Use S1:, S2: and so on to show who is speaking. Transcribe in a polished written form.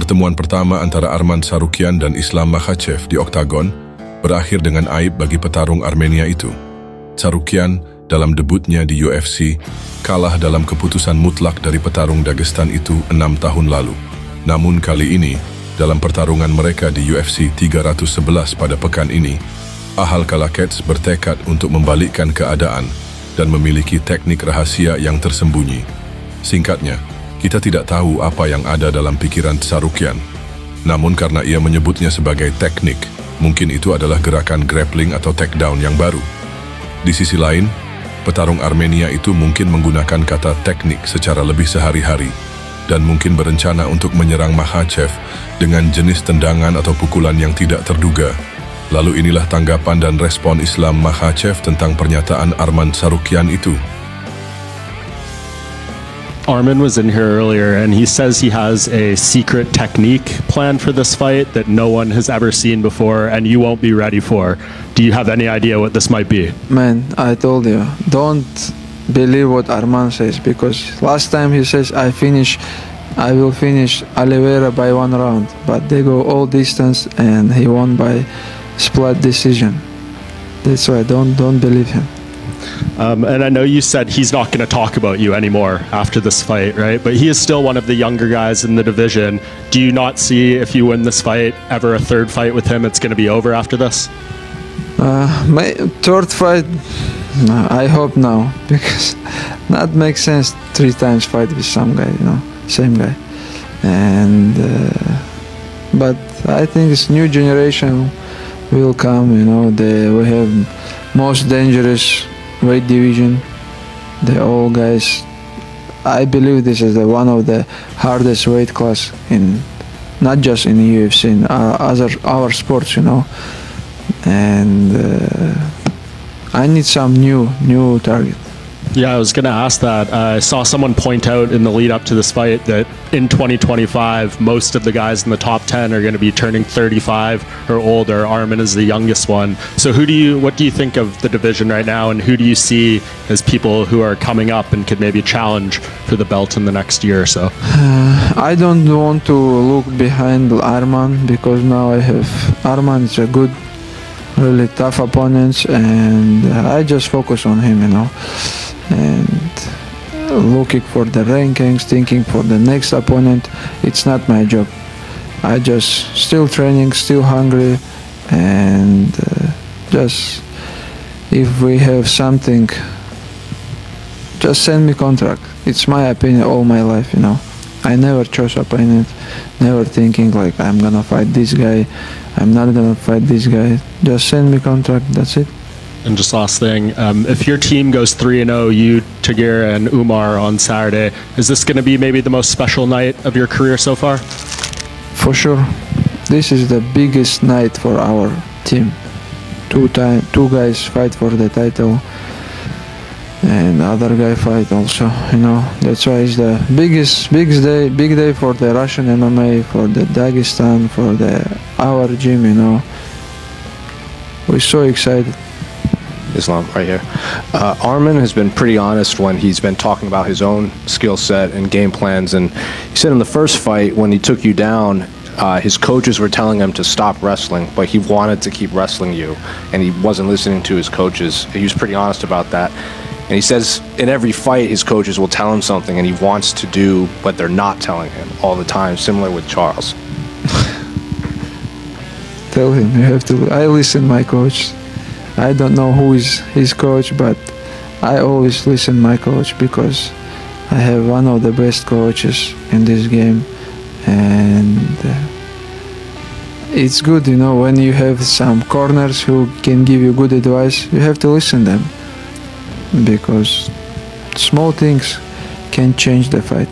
S1: Pertemuan pertama antara Arman Tsarukyan dan Islam Makhachev di Octagon berakhir dengan aib bagi petarung Armenia itu. Tsarukyan dalam debutnya di UFC kalah dalam keputusan mutlak dari petarung Dagestan itu 6 tahun lalu. Namun kali ini, dalam pertarungan mereka di UFC 311 pada pekan ini, Kalahkan bertekad untuk membalikkan keadaan dan memiliki teknik rahasia yang tersembunyi. Singkatnya, kita tidak tahu apa yang ada dalam pikiran Tsarukyan. Namun karena ia menyebutnya sebagai teknik, mungkin itu adalah gerakan grappling atau takedown yang baru. Di sisi lain, petarung Armenia itu mungkin menggunakan kata teknik secara lebih sehari-hari dan mungkin berencana untuk menyerang Makhachev dengan jenis tendangan atau pukulan yang tidak terduga. Lalu inilah tanggapan dan respon Islam Makhachev tentang pernyataan Arman Tsarukyan itu.
S2: Arman was in here earlier and he says he has a secret technique planned for this fight that no one has ever seen before and you won't be ready for. Do you have any idea what this might be?
S3: Man, I told you, don't believe what Arman says, because last time he says I will finish Oliveira by 1 round, but they go all distance and he won by split decision. That's why don't believe him.
S2: And I know you said he's not going to talk about you anymore after this fight, right? But he is still one of the younger guys in the division. Do you not see, if you win this fight, ever a third fight with him, it's going to be over after this?
S3: My third fight, no, I hope no, because not makes sense 3 times fight with some guy, same guy. And but I think this new generation will come, we have most dangerous weight division. The all guys, I believe this is one of the hardest weight class in, not just in the UFC, in our sports, and I need some new target.
S2: Yeah, I was going to ask that. I saw someone point out in the lead up to this fight that in 2025, most of the guys in the top 10 are going to be turning 35 or older. Arman is the youngest one. So what do you think of the division right now, and who do you see as people who are coming up and could maybe challenge for the belt in the next year or so?
S3: I don't want to look behind Arman, because now I have Arman is a good, really tough opponent, and I just focus on him, and looking for the rankings, thinking for the next opponent. It's not my job. I just still training, still hungry, and just if we have something, just send me contract. It's my opinion all my life, I never chose opponent, never thinking like I'm gonna fight this guy, I'm not gonna fight this guy. Just send me contract, that's it.
S2: And just last thing, if your team goes 3-0, you, Tagir, and Umar on Saturday, is this going to be maybe the most special night of your career so far?
S3: For sure. This is the biggest night for our team. Two guys fight for the title, and other guy fight also, That's why it's the big day for the Russian MMA, for the Dagestan, for our gym, We're so excited.
S4: Islam, right here. Arman has been pretty honest when he's been talking about his own skill set and game plans, and he said in the first fight when he took you down, his coaches were telling him to stop wrestling, but he wanted to keep wrestling you, and he wasn't listening to his coaches. He was pretty honest about that, and he says in every fight his coaches will tell him something and he wants to do what they're not telling him all the time, similar with Charles.
S3: Tell him, you have to. I listen my coach. I don't know who is his coach, but I always listen my coach, because I have one of the best coaches in this game, and it's good, when you have some corners who can give you good advice, you have to listen them, because small things can change the fight.